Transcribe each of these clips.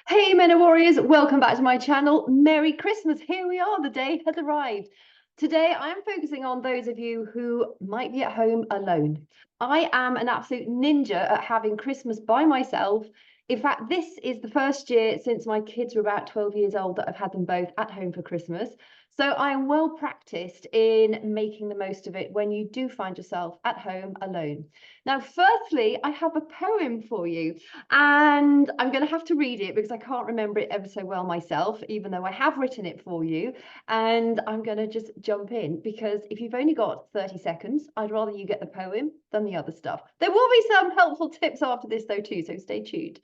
Hey Mena Warriors, welcome back to my channel. Merry Christmas. Here we are, the day has arrived. Today I am focusing on those of you who might be at home alone. I am an absolute ninja at having Christmas by myself. In fact, this is the first year since my kids were about 12 years old that I've had them both at home for Christmas. So I am well practiced in making the most of it when you do find yourself at home alone. Now, firstly, I have a poem for you. And I'm going to have to read it because I can't remember it ever so well myself, even though I have written it for you. And I'm going to just jump in because if you've only got 30 seconds, I'd rather you get the poem than the other stuff. There will be some helpful tips after this, though, too, so stay tuned.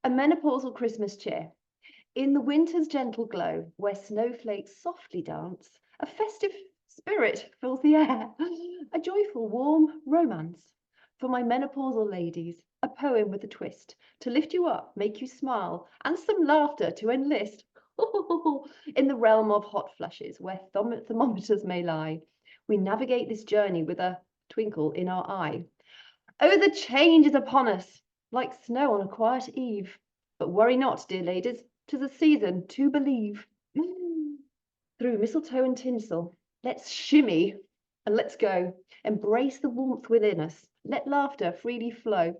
A menopausal Christmas cheer. In the winter's gentle glow, where snowflakes softly dance, a festive spirit fills the air. A joyful, warm romance. For my menopausal ladies, a poem with a twist to lift you up, make you smile, and some laughter to enlist. In the realm of hot flushes, where thermometers may lie, we navigate this journey with a twinkle in our eye. Oh, the change is upon us, like snow on a quiet eve. But worry not, dear ladies, 'tis a season to believe. Through mistletoe and tinsel, let's shimmy and let's go. Embrace the warmth within us. Let laughter freely flow.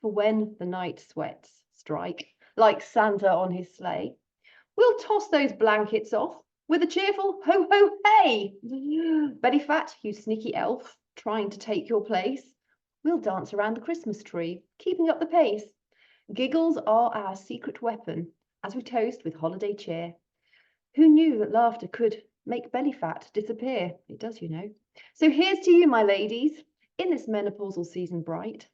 For when the night sweats strike like Santa on his sleigh, we'll toss those blankets off with a cheerful ho ho hey. Belly fat, you sneaky elf, trying to take your place. We'll dance around the Christmas tree, keeping up the pace. Giggles are our secret weapon as we toast with holiday cheer. Who knew that laughter could make belly fat disappear? It does, you know. So here's to you, my ladies, in this menopausal season bright.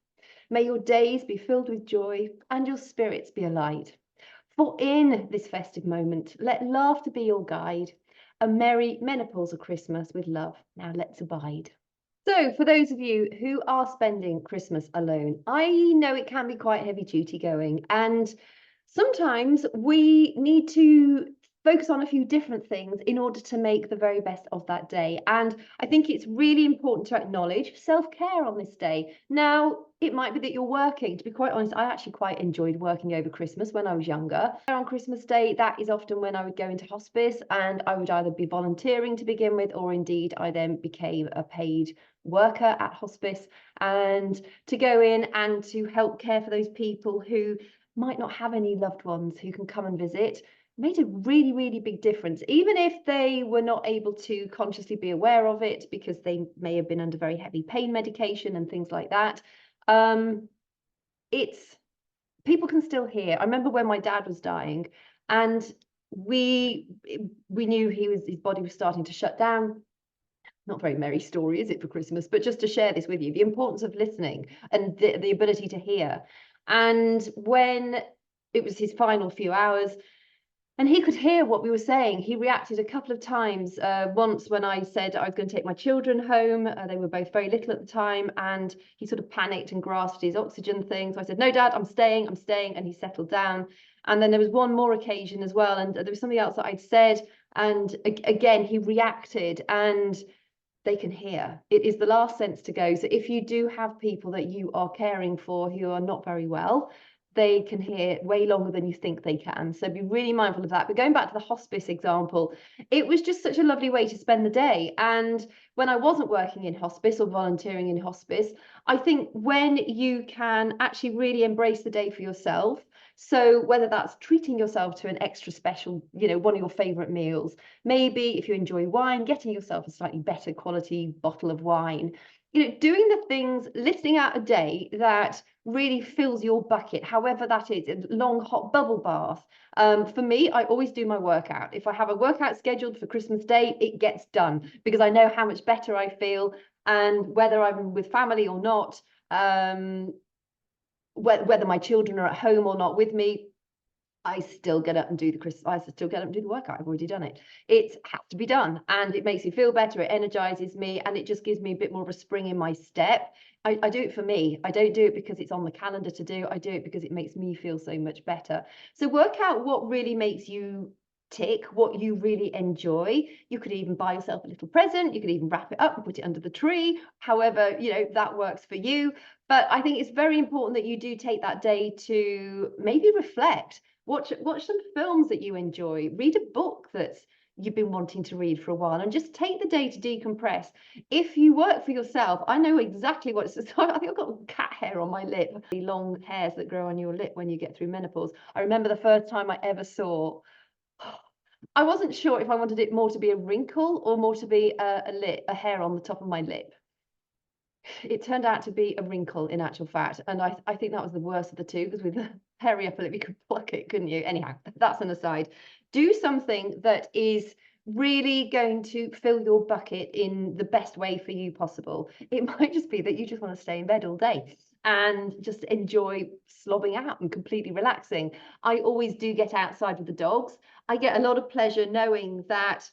May your days be filled with joy and your spirits be alight. For in this festive moment, let laughter be your guide. A merry menopausal Christmas with love. Now let's abide. So, for those of you who are spending Christmas alone, I know it can be quite heavy duty going, and sometimes we need to focus on a few different things in order to make the very best of that day. And I think it's really important to acknowledge self-care on this day. Now, it might be that you're working. To be quite honest, I actually quite enjoyed working over Christmas when I was younger. On Christmas Day, that is often when I would go into hospice and I would either be volunteering to begin with, or indeed I then became a paid worker at hospice, and to go in and to help care for those people who might not have any loved ones who can come and visit made a really, really big difference, even if they were not able to consciously be aware of it because they may have been under very heavy pain medication and things like that. It's people can still hear. I remember when my dad was dying, and we knew his body was starting to shut down. Not very merry story, is it, for Christmas? But just to share this with you, the importance of listening and the ability to hear. And when it was his final few hours, and he could hear what we were saying, he reacted a couple of times. Once when I said I was going to take my children home, they were both very little at the time, and he sort of panicked and grasped his oxygen thing. So I said, "No, Dad, I'm staying," and he settled down. And then there was one more occasion as well, and there was something else that I'd said, and again he reacted, and they can hear. It is the last sense to go. So if you do have people that you are caring for who are not very well, they can hear way longer than you think they can. So be really mindful of that. But going back to the hospice example, it was just such a lovely way to spend the day. And when I wasn't working in hospice or volunteering in hospice, I think when you can actually really embrace the day for yourself, so whether that's treating yourself to an extra special, one of your favorite meals, maybe if you enjoy wine, getting yourself a slightly better quality bottle of wine, doing the things, listing out a day that really fills your bucket, however that is, a long hot bubble bath. For me, I always do my workout. If I have a workout scheduled for Christmas Day, it gets done because I know how much better I feel, and whether I'm with family or not, whether my children are at home or not with me, I still get up and do the workout. I've already done it. It has to be done, and it makes me feel better. It energizes me, and it just gives me a bit more of a spring in my step. I do it for me. I don't do it because it's on the calendar to do. I do it because it makes me feel so much better. So work out what really makes you tick, what you really enjoy. You could even buy yourself a little present. You could even wrap it up and put it under the tree. However, that works for you. But I think it's very important that you do take that day to maybe reflect, watch some films that you enjoy, read a book that's you've been wanting to read for a while, and just take the day to decompress. If you work for yourself, I know exactly what it's. I think I've got cat hair on my lip, the long hairs that grow on your lip when you get through menopause. I remember the first time I ever saw. I wasn't sure if I wanted it more to be a wrinkle or more to be a hair on the top of my lip. It turned out to be a wrinkle in actual fact, and I think that was the worst of the two, because with the hairy upper lip you could pluck it, couldn't you? Anyhow, that's an aside. Do something that is really going to fill your bucket in the best way for you possible. It might just be that you just want to stay in bed all day and just enjoy slobbing out and completely relaxing. I always do get outside with the dogs. I get a lot of pleasure knowing that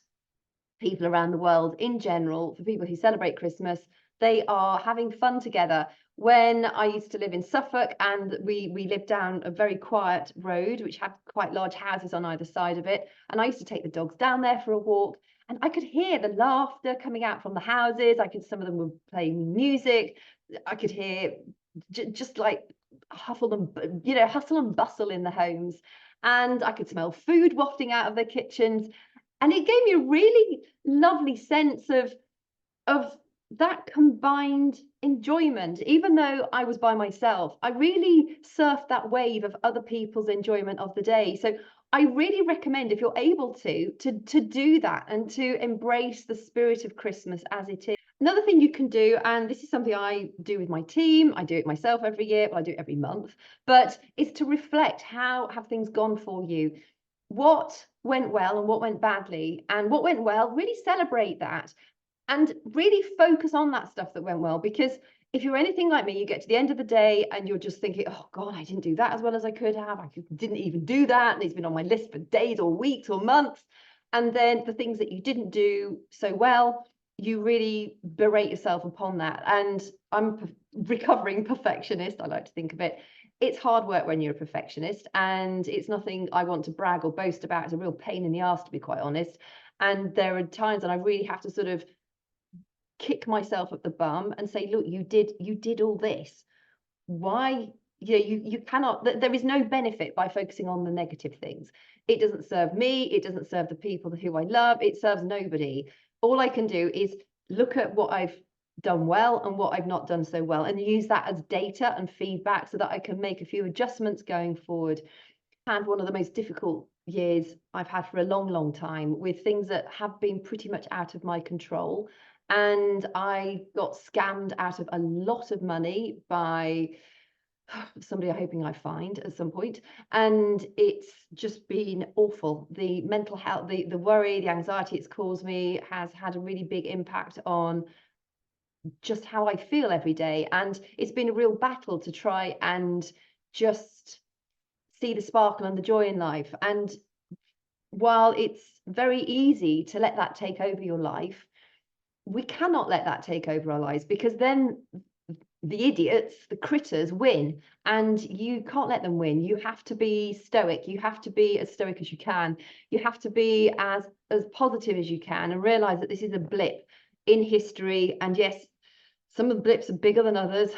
people around the world in general, for people who celebrate Christmas, they are having fun together. When I used to live in Suffolk, and we lived down a very quiet road which had quite large houses on either side of it, and I used to take the dogs down there for a walk, and I could hear the laughter coming out from the houses. Some of them were playing music. I could hear just like hustle and bustle in the homes, and I could smell food wafting out of their kitchens. And it gave me a really lovely sense of that combined enjoyment. Even though I was by myself, I really surfed that wave of other people's enjoyment of the day. So I really recommend, if you're able to do that and to embrace the spirit of Christmas as it is. Another thing you can do, and this is something I do with my team, I do it myself every year, but I do it every month, but is to reflect, how have things gone for you? What went well and what went badly? And what went well, really celebrate that and really focus on that stuff that went well. Because if you're anything like me, you get to the end of the day and you're just thinking, oh God, I didn't do that as well as I could have. I didn't even do that. And it's been on my list for days or weeks or months. And then the things that you didn't do so well, you really berate yourself upon that. And I'm a recovering perfectionist, I like to think of it. It's hard work when you're a perfectionist, and it's nothing I want to brag or boast about. It's a real pain in the ass, to be quite honest. And there are times when I really have to sort of kick myself up the bum and say, look, you did all this. Why? You cannot, there is no benefit by focusing on the negative things. It doesn't serve me, it doesn't serve the people who I love, it serves nobody. All I can do is look at what I've done well and what I've not done so well, and use that as data and feedback so that I can make a few adjustments going forward. I had one of the most difficult years I've had for a long time, with things that have been pretty much out of my control. And I got scammed out of a lot of money by somebody I'm hoping I find at some point. And it's just been awful. The mental health, the worry, the anxiety it's caused me has had a really big impact on just how I feel every day. And it's been a real battle to try and just see the sparkle and the joy in life. And while it's very easy to let that take over your life, we cannot let that take over our lives, because then the idiots, the critters, win, and you can't let them win. You have to be stoic. You have to be as stoic as you can. You have to be as positive as you can, and realize that this is a blip in history. And yes, some of the blips are bigger than others,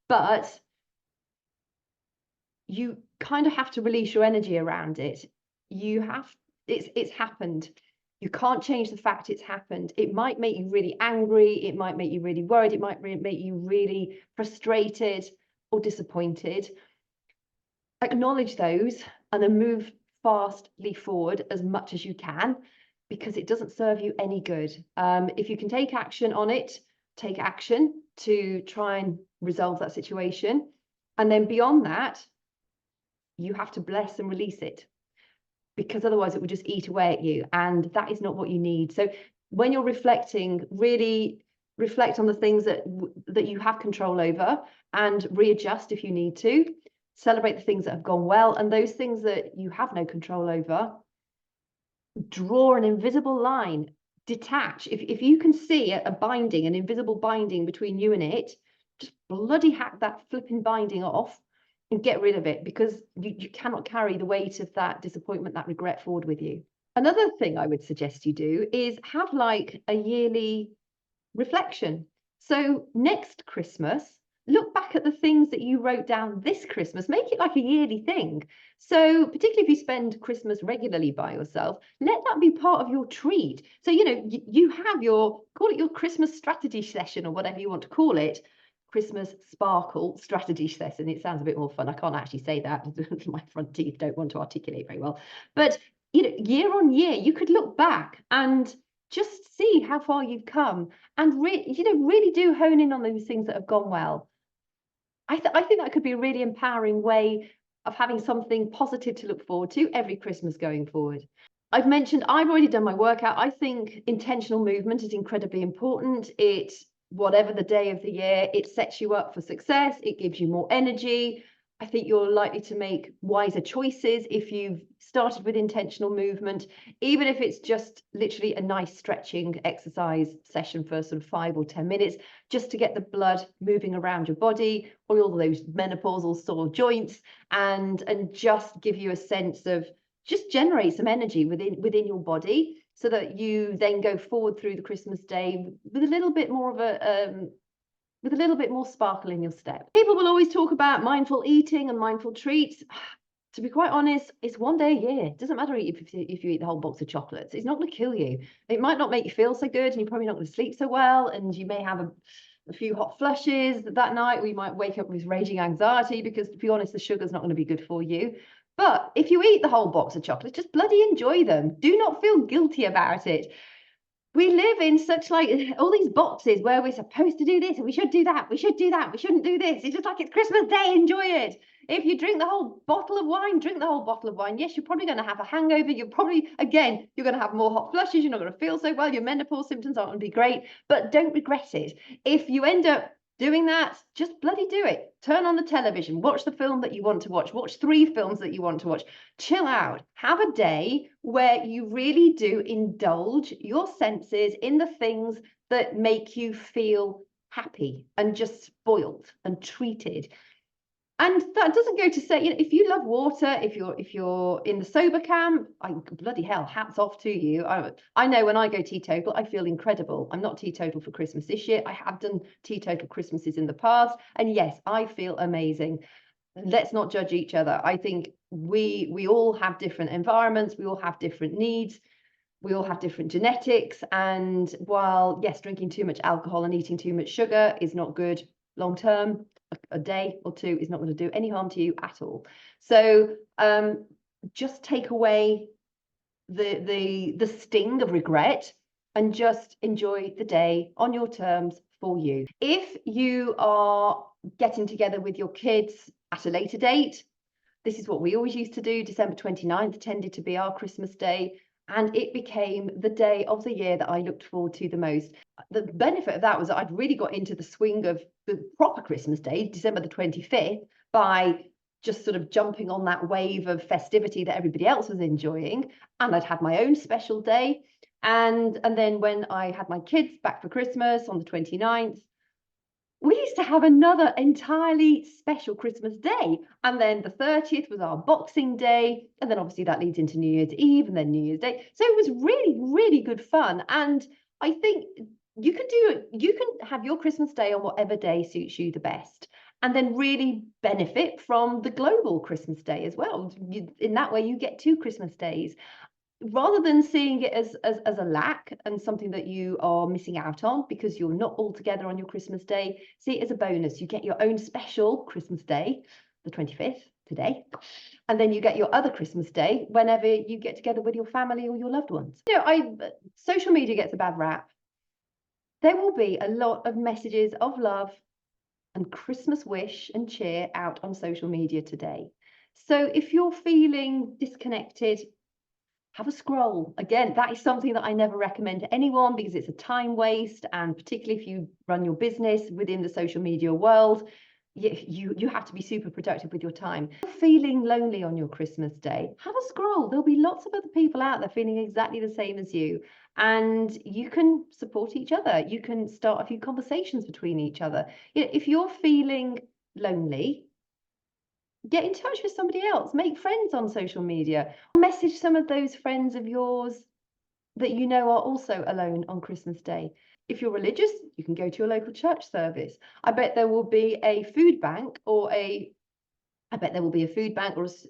but you kind of have to release your energy around it. It's happened. You can't change the fact it's happened. It might make you really angry. It might make you really worried. It might make you really frustrated or disappointed. Acknowledge those and then move fastly forward as much as you can, because it doesn't serve you any good. If you can take action on it, take action to try and resolve that situation. And then beyond that, you have to bless and release it, because otherwise it would just eat away at you, and that is not what you need. So when you're reflecting, really reflect on the things that you have control over, and readjust if you need to. Celebrate the things that have gone well, and those things that you have no control over, draw an invisible line, detach. If you can see a binding, an invisible binding between you and it, just bloody hack that flipping binding off and get rid of it, because you cannot carry the weight of that disappointment, that regret forward with you. Another thing I would suggest you do is have like a yearly reflection. So next Christmas, look back at the things that you wrote down this Christmas, make it like a yearly thing. So particularly if you spend Christmas regularly by yourself, let that be part of your treat. So, you have call it your Christmas strategy session or whatever you want to call it. Christmas sparkle strategy session. It sounds a bit more fun. I can't actually say that. My front teeth don't want to articulate very well. But, year on year, you could look back and just see how far you've come and really do hone in on those things that have gone well. I think that could be a really empowering way of having something positive to look forward to every Christmas going forward. I've mentioned I've already done my workout. I think intentional movement is incredibly important. Whatever the day of the year, it sets you up for success. It gives you more energy. I think you're likely to make wiser choices if you've started with intentional movement, even if it's just literally a nice stretching exercise session for sort of 5 or 10 minutes, just to get the blood moving around your body, all those menopausal sore joints, and just give you a sense of just generate some energy within your body so that you then go forward through the Christmas day with a little bit more of with a little bit more sparkle in your step. People will always talk about mindful eating and mindful treats. To be quite honest, it's one day a year. It doesn't matter if you eat the whole box of chocolates. It's not going to kill you. It might not make you feel so good, and you're probably not going to sleep so well, and you may have a few hot flushes that night, or you might wake up with raging anxiety because, to be honest, the sugar's not going to be good for you. But if you eat the whole box of chocolates, just bloody enjoy them. Do not feel guilty about it. We live in such all these boxes where we're supposed to do this and we should do that, we should do that, we shouldn't do this. It's just like it's Christmas Day, enjoy it. If you drink the whole bottle of wine, drink the whole bottle of wine. Yes, you're probably going to have a hangover. You're going to have more hot flushes. You're not going to feel so well. Your menopause symptoms aren't going to be great, but don't regret it. If you end up doing that, just bloody do it. Turn on the television, watch the film that you want to watch 3 films that you want to watch, chill out, have a day where you really do indulge your senses in the things that make you feel happy and just spoiled and treated. And that doesn't go to say, if you love water, if you're in the sober camp, bloody hell, hats off to you. I know when I go teetotal, I feel incredible. I'm not teetotal for Christmas this year. I have done teetotal Christmases in the past, and yes, I feel amazing. Let's not judge each other. I think we all have different environments. We all have different needs. We all have different genetics. And while, yes, drinking too much alcohol and eating too much sugar is not good long term, a day or 2 is not going to do any harm to you at all. So just take away the sting of regret and just enjoy the day on your terms for you. If you are getting together with your kids at a later date, this is what we always used to do. December 29th tended to be our Christmas day, and it became the day of the year that I looked forward to the most. The benefit of that was that I'd really got into the swing of the proper Christmas day, December the 25th, by just sort of jumping on that wave of festivity that everybody else was enjoying. And I'd had my own special day. And then when I had my kids back for Christmas on the 29th, we used to have another entirely special Christmas day. And then the 30th was our Boxing Day. And then obviously that leads into New Year's Eve and then New Year's Day. So it was really, really good fun. And I think you can have your Christmas day on whatever day suits you the best, and then really benefit from the global Christmas day as well. In that way, you get 2 Christmas days. Rather than seeing it as a lack and something that you are missing out on because you're not all together on your Christmas day, see it as a bonus. You get your own special Christmas day, the 25th, today, and then you get your other Christmas day whenever you get together with your family or your loved ones. Social media gets a bad rap. There will be a lot of messages of love and Christmas wish and cheer out on social media today. So if you're feeling disconnected, have a scroll. Again, that is something that I never recommend to anyone because it's a time waste, and particularly if you run your business within the social media world, you have to be super productive with your time. If you're feeling lonely on your Christmas day, have a scroll. There'll be lots of other people out there feeling exactly the same as you, and you can support each other. You can start a few conversations between each other. If you're feeling lonely, get in touch with somebody else, make friends on social media, message some of those friends of yours that you know are also alone on Christmas Day. If you're religious, you can go to your local church service. I bet there will be a food bank or a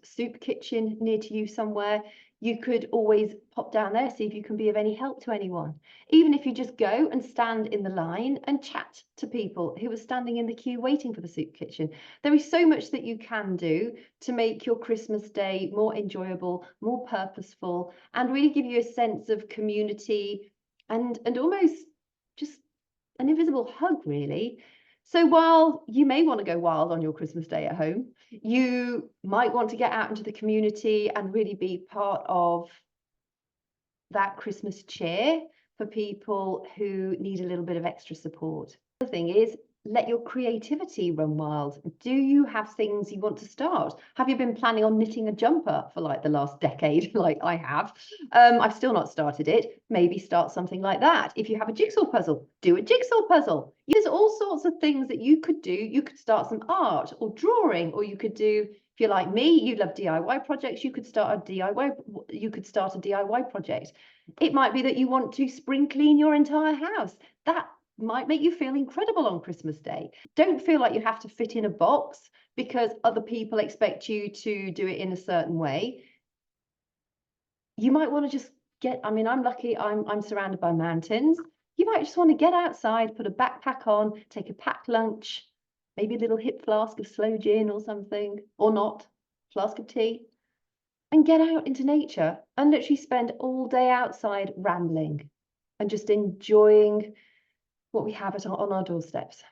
soup kitchen near to you somewhere. You could always pop down there, see if you can be of any help to anyone. Even if you just go and stand in the line and chat to people who are standing in the queue waiting for the soup kitchen. There is so much that you can do to make your Christmas day more enjoyable, more purposeful, and really give you a sense of community and almost just an invisible hug, really. So while you may want to go wild on your Christmas day at home, you might want to get out into the community and really be part of that Christmas cheer for people who need a little bit of extra support. The thing is, let your creativity run wild. Do you have things you want to start? Have you been planning on knitting a jumper for like the last decade, like I have? I've still not started it. Maybe start something like that. If you have a jigsaw puzzle, do a jigsaw puzzle. There's all sorts of things that you could do. You could start some art or drawing, or you could do, if you're like me, you love DIY projects, you could start a DIY project. It might be that you want to spring clean your entire house. That might make you feel incredible on Christmas Day. Don't feel like you have to fit in a box because other people expect you to do it in a certain way. You might want to just I'm lucky, I'm surrounded by mountains. You might just want to get outside, put a backpack on, take a packed lunch, maybe a little hip flask of sloe gin or something, or not, flask of tea, and get out into nature and literally spend all day outside rambling and just enjoying what we have on our doorsteps.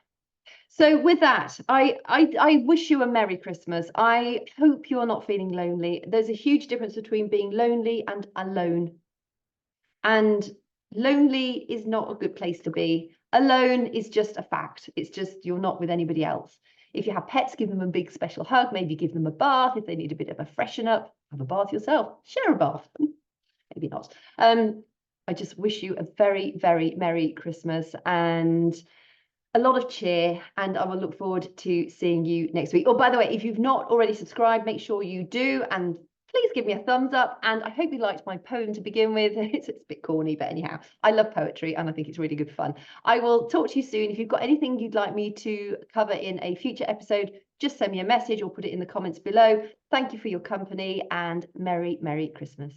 So with that, I wish you a Merry Christmas. I hope you're not feeling lonely. There's a huge difference between being lonely and alone. And lonely is not a good place to be. Alone is just a fact. It's just you're not with anybody else. If you have pets, give them a big special hug, maybe give them a bath. If they need a bit of a freshen up, have a bath yourself, share a bath. Maybe not. I just wish you a very, very Merry Christmas and a lot of cheer, and I will look forward to seeing you next week. Oh, by the way, if you've not already subscribed, make sure you do, and please give me a thumbs up. And I hope you liked my poem to begin with. It's a bit corny, but anyhow, I love poetry and I think it's really good fun. I will talk to you soon. If you've got anything you'd like me to cover in a future episode, just send me a message or put it in the comments below. Thank you for your company and Merry, Merry Christmas.